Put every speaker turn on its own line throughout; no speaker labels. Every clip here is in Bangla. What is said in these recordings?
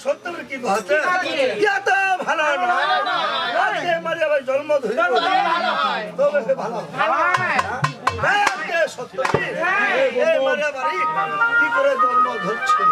সত্যের কি বলছে ভালো মারিয়া ভাই জন্ম ধরে ভালো সত্য মারিয়া বাড়ি কি করে জন্ম ধরছে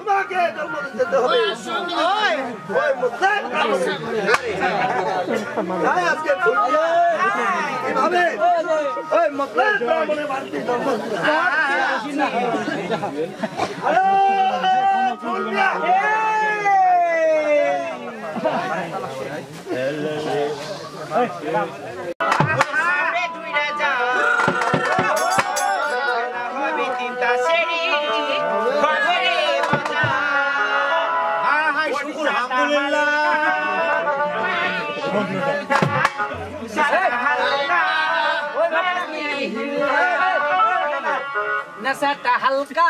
তোমাকে জন্ম দিতে হবে আজকে কিভাবে ওই মতলব ব্রাহ্মণের বাড়িতে জন্ম দিতে
नशा हल्का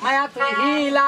माया तो हीला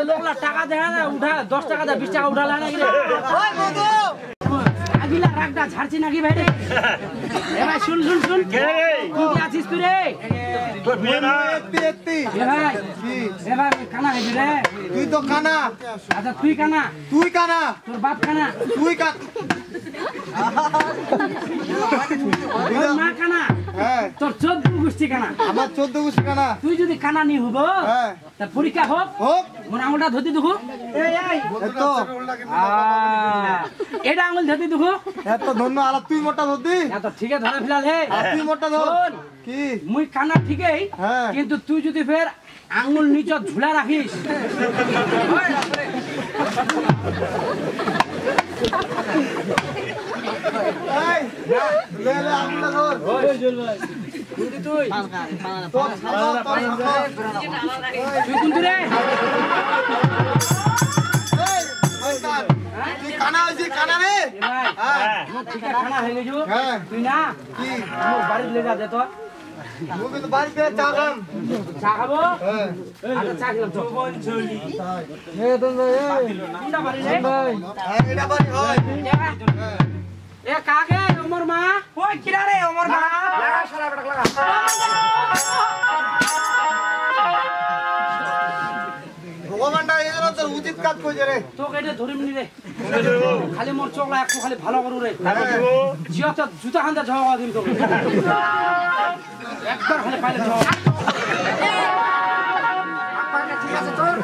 লোকলা টাকা দেয় না উঠা 10 টাকা দে 20 টাকা উঠালা নাকি রে
ওই বন্ধু
আগিলা রাগটা ঝাড়ছি নাকি ভাই রে এ ভাই শুন কে রে তুই কি আছিস তুই রে
তোর বিয়ে না এত্তি
এ ভাই কানা হইবি রে
তুই তো কানা
আচ্ছা তুই কানা তোর বাপ কানা
তুই কা
তোর মা কানা
হ্যাঁ
তোর 14 গোষ্ঠী কানা
আমার 14 গুছি কানা
তুই যদি কানা নি হবো
হ্যাঁ
তা পরীক্ষা হোক মোর আঙুলটা ধরতে দেখো এই
এত
এটা আঙুল ধরতে দেখো
এত ধন্য আলা তুই মোটা ধরদি
এত ঠিকই ধরে ফেলাল হে
তুই মোটা ধর
শোন,
কি
মুই কানা ঠিকই
হ্যাঁ।
কিন্তু তুই যদি ফের আঙুল নিচ ঝুলা রাখিস
এই লে আঙুলটা ধর
তুই
তোর
তুই কিন্তু রে
এই মস্তান তুই কানা হইছি কানা রে
ভাই
হ্যাঁ
মোর ঠিকই কানা হয়ে গেছো
হ্যাঁ
তুই না
কি
মোর বাড়িতে লেগা দে তো
মুই তো বাড়িতে চা খাম
চা খাবো
হ্যাঁ
আচ্ছা চা খেলাম তো
এ দন এই
কোনটা বাড়ি রে
হ্যাঁ এটা বাড়ি হয়
এ কাকে ওমর মা ওই কিরা রে ওমর মা লাগা সারা বেটা লাগা
ভগবানটা এই জন্য তোর উচিত কাজ কইছে রে
তোকে এটা ধরিম নি রে খালি মোর চোখলা একটু খালি ভালো করু রে জিয়া তো জুতা খান্দা ঝগড়া দিম তোকে একবার খালি পাইলে ঝগড়া ঠিক আছে তোর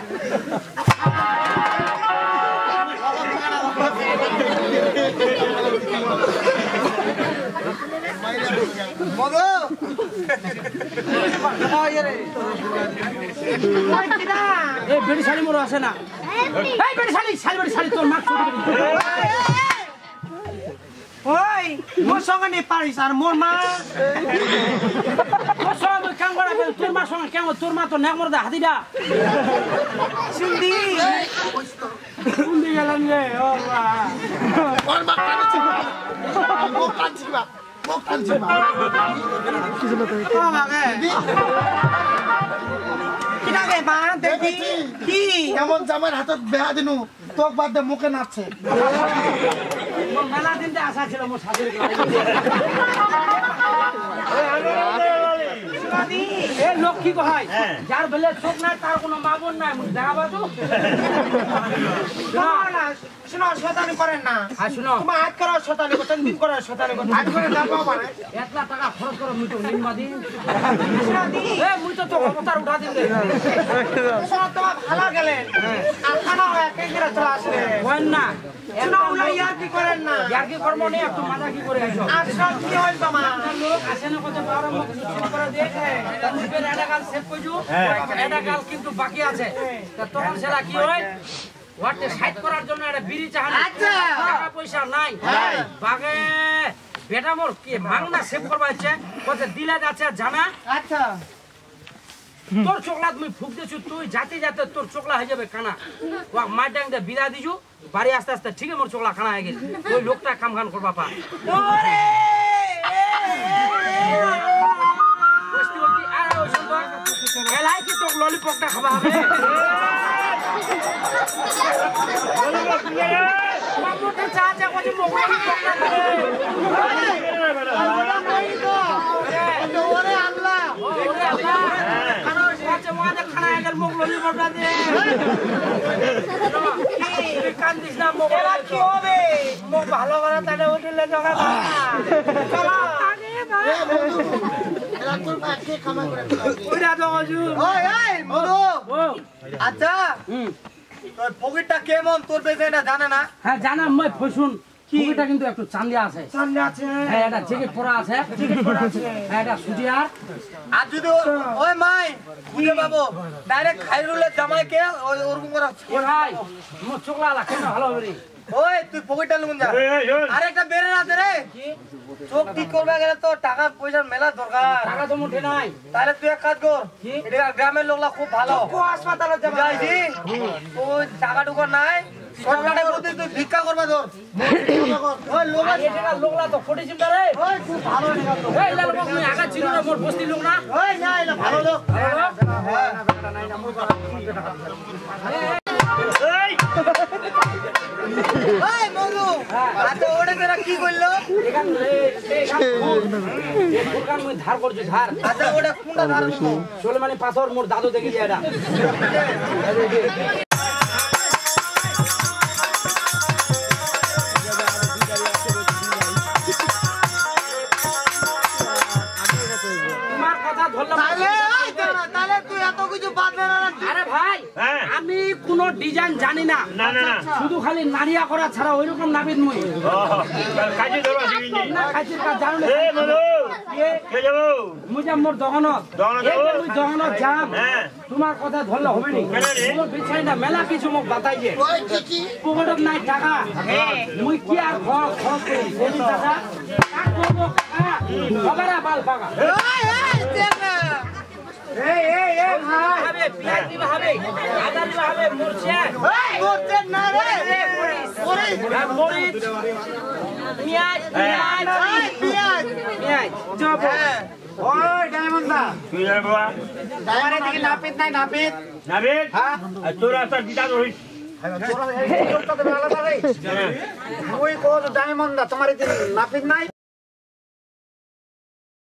মগো
এই বেড়ি শাড়ি মোর আছে না এই বেড়ি শাড়ি তোর মাক ছোট
ওই মোর সঙ্গে নে পারিস আর মোর মা
তোর সঙ্গে কাম করা তোর মার সঙ্গে কেমন তোর মা তো নেক মরদা হাতিটা
শুনদি
শুনতে গেলাম রে ও মা
ও মাগে কিনা গে মা দেখি কি
এমন জামার হাতত বেহা দিনু তোক বাদ দে মুখে নাচছে
মোর মেলা দিনতে আশা ছিল মোর শাশুড়ি এ লক্ষ্মী কহাই যার বেলে চোখ নাই তার কোনো মা বোন নাই মুখ দেখাবা তো
শোনো শতানি করেন না
আর শুনো
তোমার হাত করা শতানি করতেন দিন করা শতানি করতেন হাত করে না পাও মানে
1 লাখ টাকা খরচ করে মুই তো নিম্মা দিন
শোনাদি
এ মুই তো তো অবতার উঠা দিন রে
শোনো তোমার ভালো গেলেন আর খানা হয় কে করে চলে আসলে
হয় না
শোনো উলা ইয়ার কি করেন না
ইয়ার কি কর্ম নেই একটু মাজা কি করে আইছো
আর সব কি হইল তোমার
লোক আসে না কত বড় মুখ চিনি করে দেখে মুখের এটা গাল সেভ কইজু এটা গাল কিন্তু বাকি আছে তা তখন সেটা কি হয় ওয়াটে সাইড করার জন্য একটা বিড়ি চাহানি টাকা পয়সা নাই বাগে বেটা মোর কি মাংনা সেভ করবা ইচ্ছে কত দিলা যাচ্ছে জানা
আচ্ছা
তোর চোকলা তুমি ফুক দিছু তুই যাতে যাতে তোর চোকলা হয়ে যাবে কানা ওয়া মাইডাং দে বিদা দিছু বাড়ি আস্তে আস্তে ঠিক মোর চোকলা কানা হয়ে গেছে ওই লোকটা কাম খান করবা পা
ওরে
বস্তি বলতি আর ওই সুন্দর এলাই কি তোক ললিপপটা খাবা হবে মামুটা চা চা কই মোগলা ললিপপটা খাবে
ওরে আল্লাহ
ওরে আল্লাহ খানা হইছে ওয়াদে খানা এগেল মোগ ললিপপটা দে কি কান্দিস না মোগ
এবার কি হবে
মোগ ভালো করে তাহলে উঠলে জগা চলো
এ বন্ধু এরা তোর মাকে ক্ষমা করে
ওইটা তো হজুর
ওই এই মধু
ও
আচ্ছা তোর পকেটটা কেমন তোর বেজে এটা জানে না
হ্যাঁ জানাম মই ফসুন কিটা কিন্তু একটু চান্দিয়া আছে
সামনে আছে
হ্যাঁ এটা জ্যাকেট পরা আছে হ্যাঁ এটা সুজিয়ার
আর যদি ওই মাই বুঝে পাবো ডাইরেক্ট খাইরুলের জামাইকে ওরকম করা
ও ভাই মোর চোখলা আলা কেন ভালো হবে রে
ওই তুই পকেটটা লুন যা আরেকটা বেরে আছে রে চোখ ঠিক করবে গেলে তো টাকা পয়সার মেলা দরকার
টাকা তো মুঠে নাই
তাহলে তুই এক কাজ কর
কি?
এটা গ্রামের লোকলা খুব ভালো
কো হাসপাতালে যাবে
যাইছি ওই টাকা টুকা নাই সরকারে বলতে তুই ভিক্ষা করবে তোর ওই লোক
আর এটা লোকলা তো ফটি চিন্তা রে
ওই খুব ভালো টাকা তো
এই লাল বাবু তুই আগা ছিল না মোর বস্তি লোক না
ওই না এটা ভালো লোক
ভালো লোক?
করে কি করলো
এখান ফুরকান মুই ধার করছি ধার
আচ্ছা ওটা কোনটা ধার
সোলেমানি পাথর মোর দাদু দেখি দিয়ে এটা তোমার কথা ধরলাম
তাহলে তুই এত কিছু বাঁধবে না
আরে ভাই আমি কোন ডিজাইন জানি না শুধু খালি নাড়িয়া করা ছাড়া ওইরকম নাবিদ মুই না খাইছির কাজ জানো না মুই যাম মোর দহনত মুই দহনত যাম তোমার কথা ধরলে হবে নি মোর বিছাই না মেলা কিছু মোক বাতাই যে পকেটত নাই টাকা মুই কি আর খরচ করি সেই টাকা কাক করব কাকা সবারা বাল পাকা হবে পিয়াজ দিবা হবে আদা দিবা হবে মুরচা
না রে
মরিচ পিয়াজ চপ
ওই ডায়মন্ড দা তোমার এদিকে নাপিত নাই নাপিত ওই কো ডায়মন্ড দা তোমার এদিকে নাপিত নাই